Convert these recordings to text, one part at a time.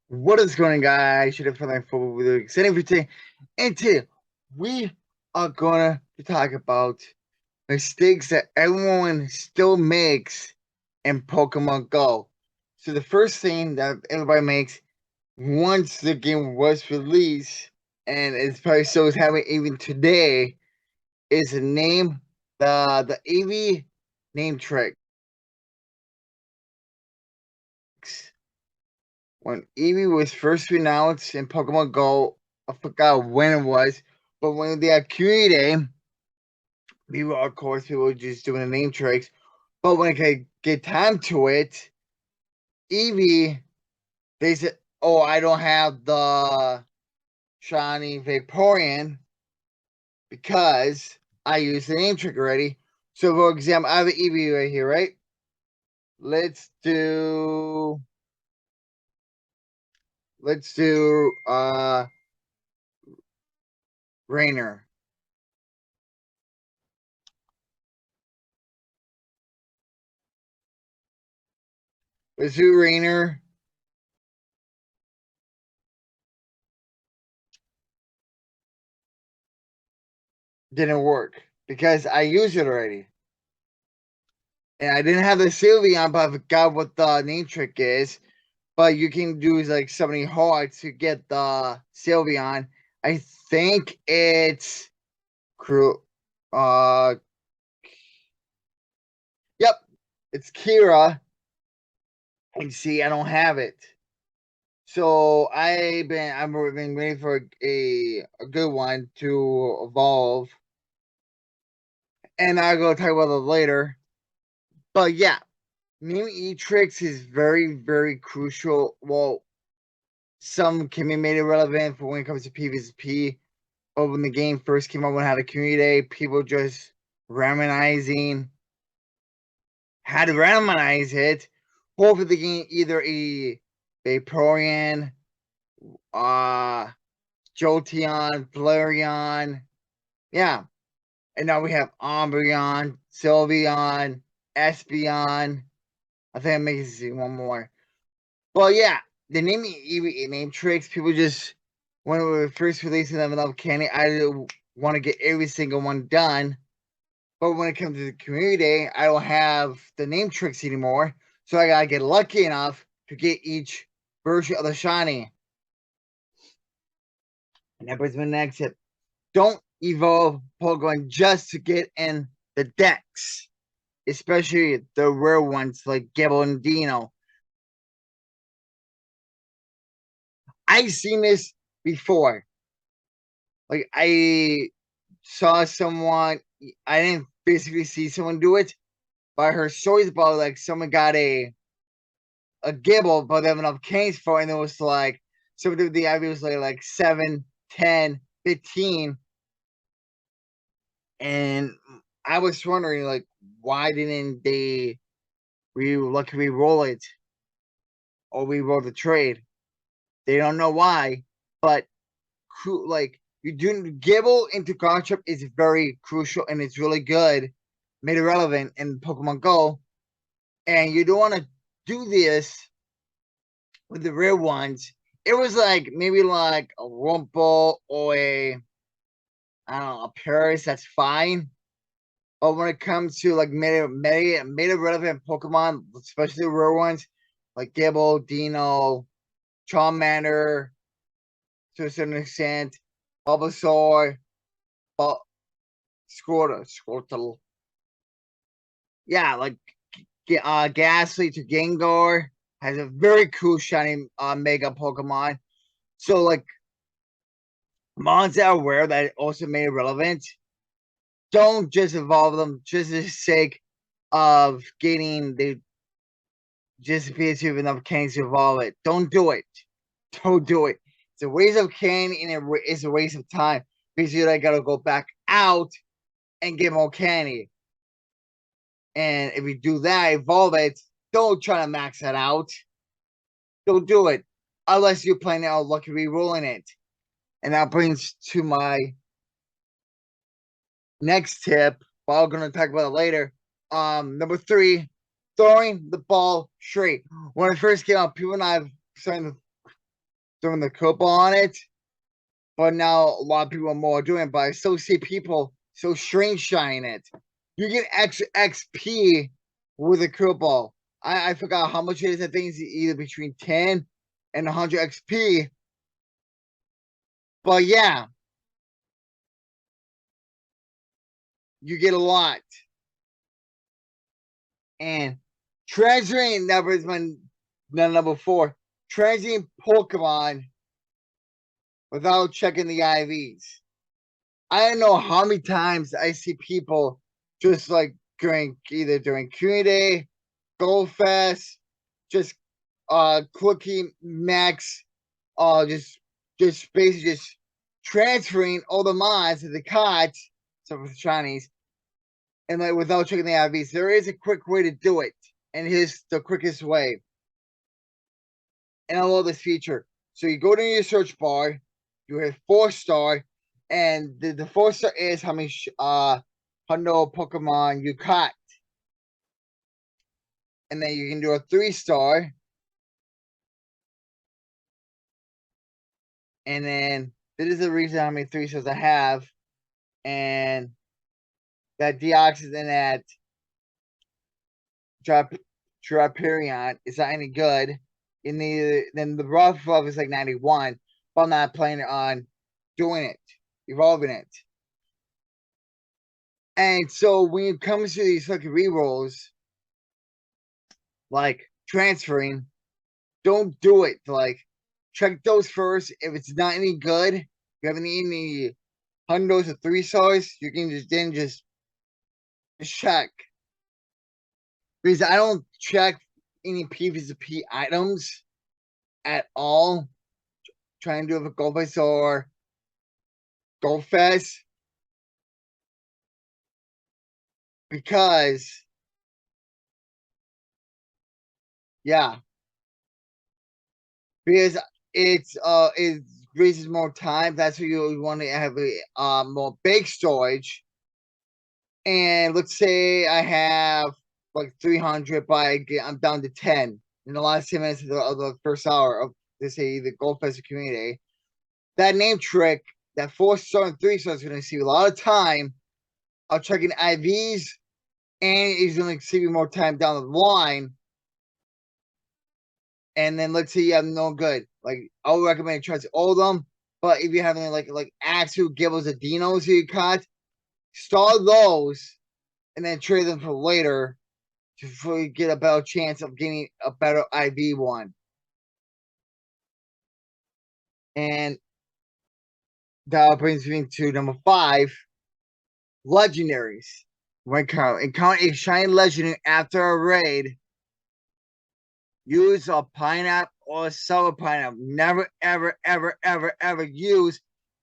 What is going on, guys? Should have fun like football video exciting for today. And today we are gonna talk about mistakes that everyone still makes in Pokemon Go. So the first thing that everybody makes once the game was released, and it's probably still is happening even today, is the name the AV name tricks. When Eevee was first announced in Pokemon Go, I forgot when it was, but when they had community day, people, of course, people were just doing the name tricks. But when it could get time to it, Eevee, they said, "Oh, I don't have the shiny Vaporeon because I used the name trick already." So, for example, I have an Eevee right here, right? Let's do Rainer. Let's do Rainer. Didn't work because I used it already. And I didn't have the Sylveon, but I forgot what the name trick is. But you can do like so many hearts to get the Sylveon. I think it's crew. Yep, it's Kira. And see, I don't have it. So I've been waiting for a good one to evolve, and I'll go talk about it later. But yeah, naming E-Tricks is very, very crucial. Well, some can be made irrelevant for when it comes to PvP. But when the game first came out, when it had a community day, people just had to randomize it. Hopefully, the game either a Vaporeon, Jolteon, Flareon, yeah. And now we have Umbreon, Sylveon, Espeon. I think I'm making one more. Well, yeah, the name tricks, people just, when we were first releasing them in Love Candy, I didn't want to get every single one done. But when it comes to the community day, I don't have the name tricks anymore. So I gotta get lucky enough to get each version of the shiny. And that brings me to the next tip. Don't evolve Pokemon just to get in the decks. Especially the rare ones like Gibble and Dino. I've seen this before. Like I saw someone, I didn't basically see someone do it, but I heard stories about like someone got a Gibble, but they have enough canes for it, and it was like somebody with the IV was like 7, 10, 15. And I was wondering like why didn't they re-roll it or re-roll the trade? They don't know why, but like you do Gibble into construct is very crucial and it's really good, made it relevant in Pokemon Go, and you don't want to do this with the rare ones. It was like maybe like a Rumple or a I don't know a Paris. That's fine, but when it comes to like made it relevant Pokemon, especially the rare ones like Gibble, Dino, Charmander, to a certain extent, Bulbasaur, Squirtle. Yeah, like Ghastly to Gengar has a very cool shiny Mega Pokemon. So like mons that are rare that also made it relevant. Don't just evolve them just for the sake of getting the just because you have enough candies to evolve it. Don't do it. Don't do it. It's a waste of candy and it's a waste of time because you like gotta go back out and get more candy. And if you do that, evolve it, don't try to max that out. Don't do it. Unless you're planning out lucky re-rolling it. And that brings to my next tip, but I'm gonna talk about it later. Number 3, throwing the ball straight. When it first came out, people and I starting to doing the couple on it. But now a lot of people are more doing it. But I still see people so strange shining it. You get extra XP with a couple. I forgot how much it is. I think it's either between 10 and 100 XP. But yeah, you get a lot. And transferring number is my number 4. Transferring Pokemon without checking the IVs. I don't know how many times I see people just like during Q&A Day, Gold Fest, just clicking max, just basically just transferring all the mods to the cards, so for the Chinese, and like without checking the IVs. There is a quick way to do it, and here's the quickest way. And I love this feature. So you go to your search bar, you hit 4-star, and the 4-star is how many Pokemon you caught. And then you can do a 3-star. And then this is the reason how many 3-stars I have. And that Deoxys and that Draperion is not any good. Then the raw fluff is like 91, but I'm not planning on doing it, evolving it. And so when it comes to these fucking rerolls, like transferring, don't do it. Like, check those first. If it's not any good, you haven't eaten any hundos or 3-stars, you can just check. Because I don't check any PvP items at all. Trying to do it for Gold Fest or Gold Fest. Because yeah. Because it raises more time. That's why you want to have a more big storage. And let's say I have like 300, but I'm down to 10 in the last 10 minutes of the first hour of this the Gold Fest community. That name trick, that 4-star and 3-star is going to save a lot of time. I'll check in IVs, and it's going to save you more time down the line. And then let's say you have no good. Like, I would recommend try all of them. But if you're having like Axu, Gibbles, or Dinos you caught, start those and then trade them for later to get a better chance of getting a better IV one. And that brings me to number 5, legendaries. When encounter a shiny legendary after a raid, use a pineapple or a sour pineapple. Never, ever, ever, ever, ever use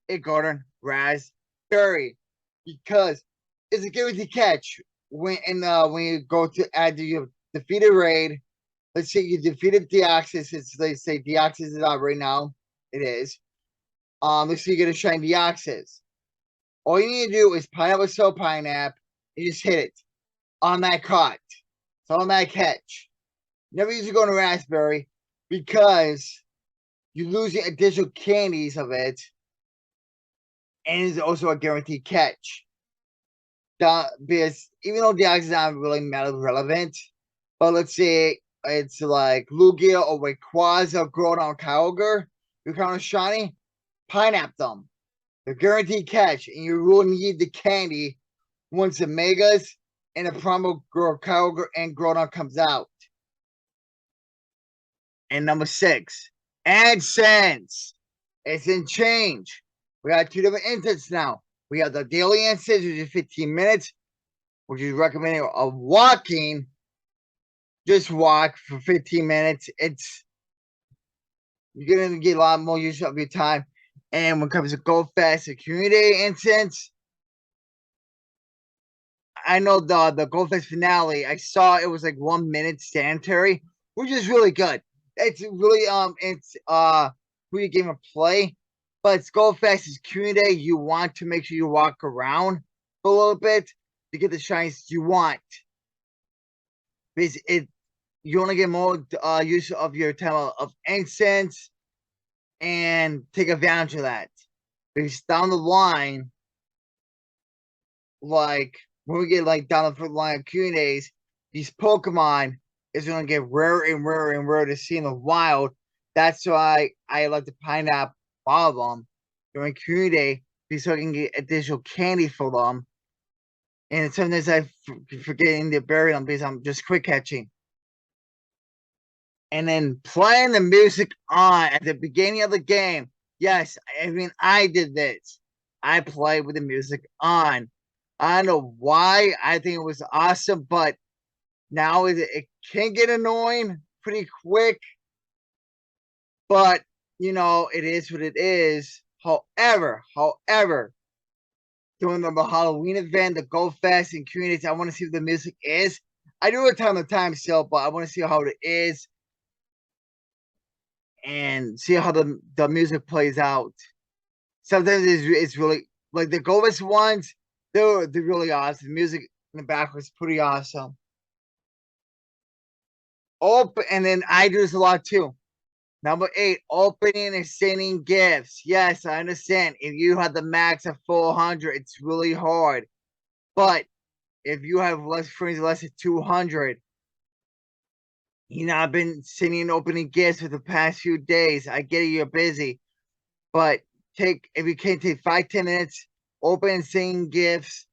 a golden raspberry because it's a guaranteed catch when you go to add your defeated raid. Let's say you defeated Deoxys. Let's say Deoxys is out right now. It is. Let's say you get a shiny Deoxys. All you need to do is pineapple, so pineapple, and just hit it on that cart. It's on that catch. Never use a golden raspberry because you're losing additional candies of it, and it's also a guaranteed catch. Because even though Deoxys is not really meta relevant, but let's say it's like Lugia or Rayquaza or Groudon Kyogre, you count a shiny, pineapple them. They're guaranteed catch, and you will need the candy once the Megas and the Primal Kyogre and Groudon comes out. And number 6, AdSense. It's in change. We got 2 different instances now. We have the daily instance, which is 15 minutes, which is recommended of walking. Just walk for 15 minutes. You're gonna get a lot more use of your time. And when it comes to Go Fast and Community instance, I know the Go Fest finale, I saw it was like 1 minute sanitary, which is really good. It's really it's who you game of play, but it's Go Fest is community. You want to make sure you walk around a little bit to get the shinies you want. Because you only get more use of your time of incense and take advantage of that. Because down the line, like when we get like down the line of Q&As, these Pokemon is gonna get rarer and rarer and rarer to see in the wild. That's why I like to pineapple all of them during Q&A because I can get additional candy for them. And sometimes I forgetting to bury them because I'm just quick catching. And then playing the music on at the beginning of the game. Yes, I mean I did this. I played with the music on. I don't know why. I think it was awesome, but now it can get annoying pretty quick. But you know, it is what it is. However, during the Halloween event, the Go Fest and communities, I want to see what the music is. I do it time to time still, but I want to see how it is and see how the music plays out. Sometimes it's really like the Go Fest ones. They're really awesome. The music in the back was pretty awesome. And then I do this a lot too. Number 8, opening and sending gifts. Yes, I understand. If you have the max of 400, it's really hard. But if you have less friends, less than 200, you know, I've been sending and opening gifts for the past few days. I get it, you're busy, but if you can take 5-10 minutes, open and sending gifts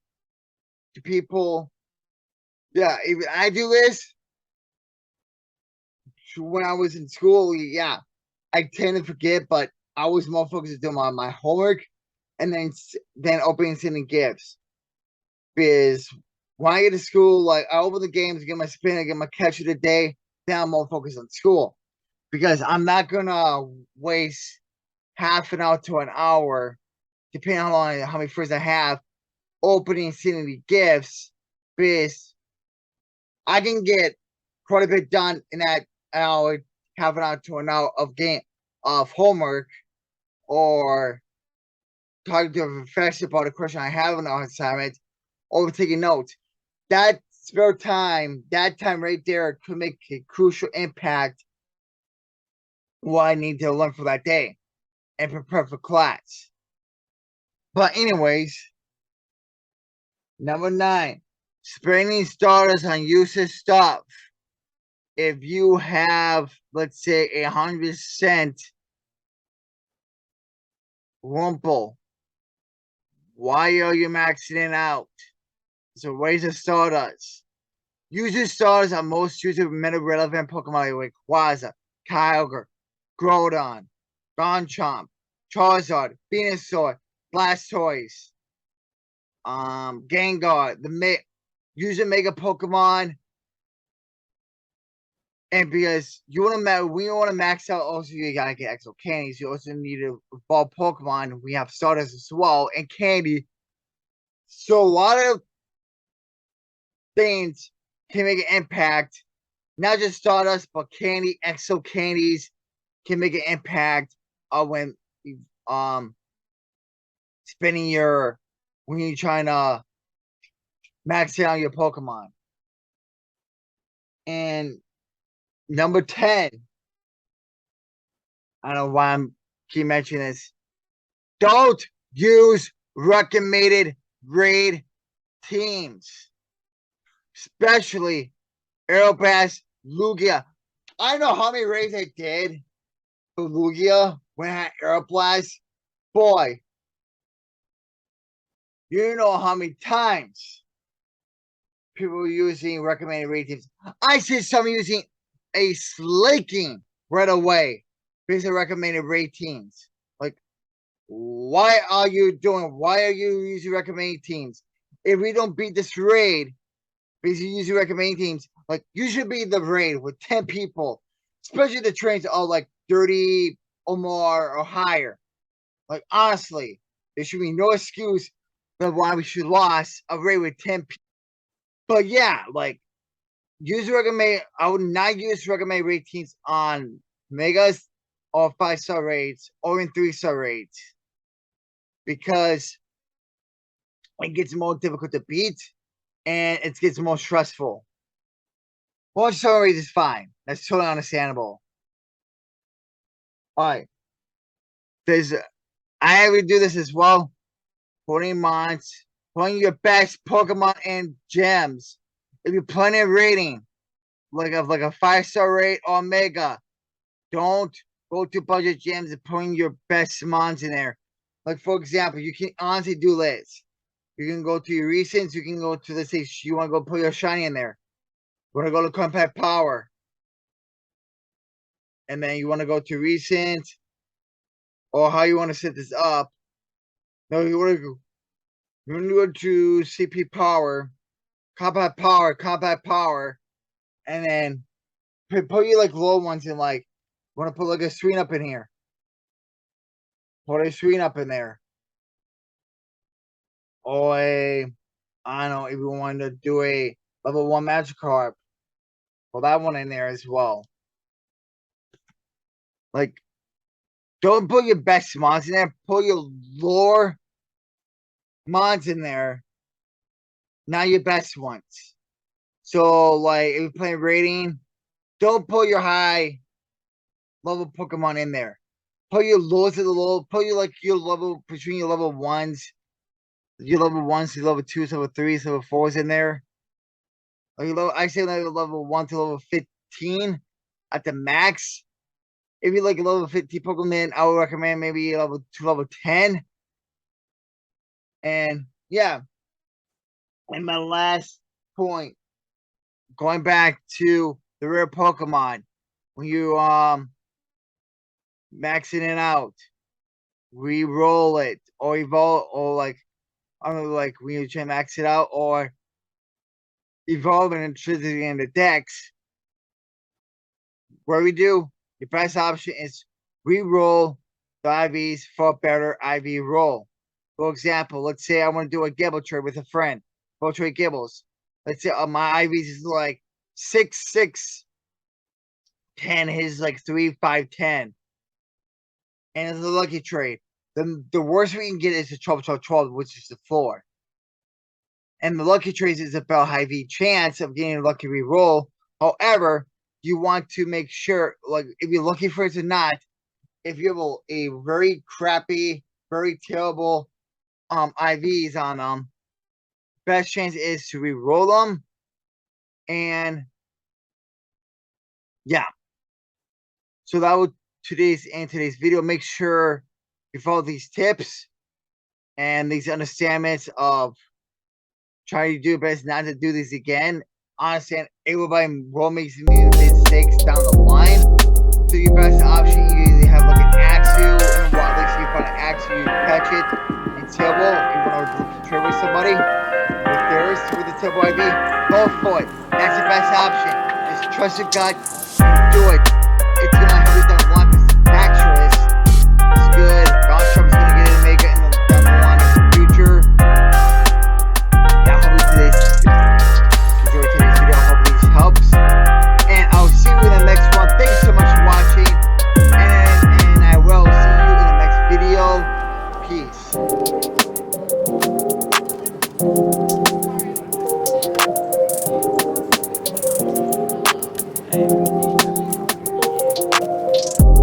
to people. Yeah, if I do this when I was in school, yeah, I tend to forget, but I was more focused on my homework and then opening and sending gifts. Because when I get to school, like I open the games, get my spin, I get my catch of the day. Then I'm more focused on school because I'm not gonna waste half an hour to an hour, depending on how many friends I have, opening and sending the gifts. Because I can get quite a bit done in that hour, half an hour to an hour of homework or talking to a professor about a question I have on our assignment or taking notes. That spare time, that time right there could make a crucial impact what I need to learn for that day and prepare for class. But anyways, number 9, spending starters on useless stuff. If you have, let's say, 100% Rumple, why are you maxing it out? It's a waste of stardust. Use your stars on most user meta relevant Pokemon like Quasar, Kyogre, Groudon, Garchomp, Charizard, Venusaur, Blastoise, Gengar, user Mega Pokemon, and because we want to max out, also you gotta get exo candies. You also need to evolve Pokemon. We have starters as well and candy. So a lot of things can make an impact. Not just Stardust, but candy, exo candies can make an impact when um spending when you're trying to max out your Pokemon. And number 10, I don't know why I'm keep mentioning this. Don't use recommended raid teams, especially Aerobass, Lugia. I know how many raids I did for Lugia when I had Aeroblast. Boy, you know how many times people were using recommended raid teams. I see some using a slaking right away because of recommended raid teams. Like, why are you using recommended teams? If we don't beat this raid, because you usually recommend teams, like you should be the raid with 10 people, especially the trains are like 30 or more or higher. Like honestly, there should be no excuse for why we should lose a raid with 10 people. But yeah, like I would not use recommend raid teams on megas or 5-star raids or in 3-star raids because it gets more difficult to beat and it gets more stressful. 1-star raids is fine. That's totally understandable. All right. I would do this as well. Putting mons, putting your best Pokemon in gyms. If you're plenty of rating, like a 5-star rate or mega, don't go to budget gyms and putting your best mons in there. Like for example, you can honestly do this. You can go to your recents. You can go to, let's say you want to go put your shiny in there. You want to go to compact power, and then you want to go to recent, or how you want to set this up. No, you want to go to CP power, compact power, and then put your like low ones in. Like you want to put like a screen up in here. Put a screen up in there. Or I don't know, if you want to do a level 1 Magikarp, put that one in there as well. Like, don't put your best mods in there. Put your lore mods in there, not your best ones. So, like, if you're playing rating, don't put your high level Pokemon in there. Put your lowest of the low. Put your your level between your level 1s, your level 1s, your level 2s, level 3s, level 4s in there. Like I say level 1 to level 15 at the max. If you like a level 50 Pokemon, I would recommend maybe level 2, level 10. And yeah. And my last point, going back to the rare Pokemon, when you maxing it out, re-roll it, or evolve, or like I don't know, like when you try to max it out, or evolve and intrinsic in the decks. What we do, the best option is re-roll the IVs for better IV roll. For example, let's say I want to do a Gibble trade with a friend. Go trade Gibbles. Let's say my IVs is like 6, 6, 10. His is like 3, 5, 10. And it's a lucky trade. The worst we can get is a 12, 12, 12, which is the floor. And the lucky trade is about high V chance of getting a lucky re-roll. However, you want to make sure, like, if you're lucky for it or not, if you have a very crappy, very terrible IVs on them, best chance is to re-roll them. And yeah. So that would today's video. Make sure you follow these tips and these understandings of trying to do best not to do this again. Understand everybody will make mistakes down the line. So your best option, you usually have like an Axew, and what like you find an Axew, you catch it in table. You want to trade with somebody with theirs with the table IV, go for it. That's the best option. Just trust your gut, do it.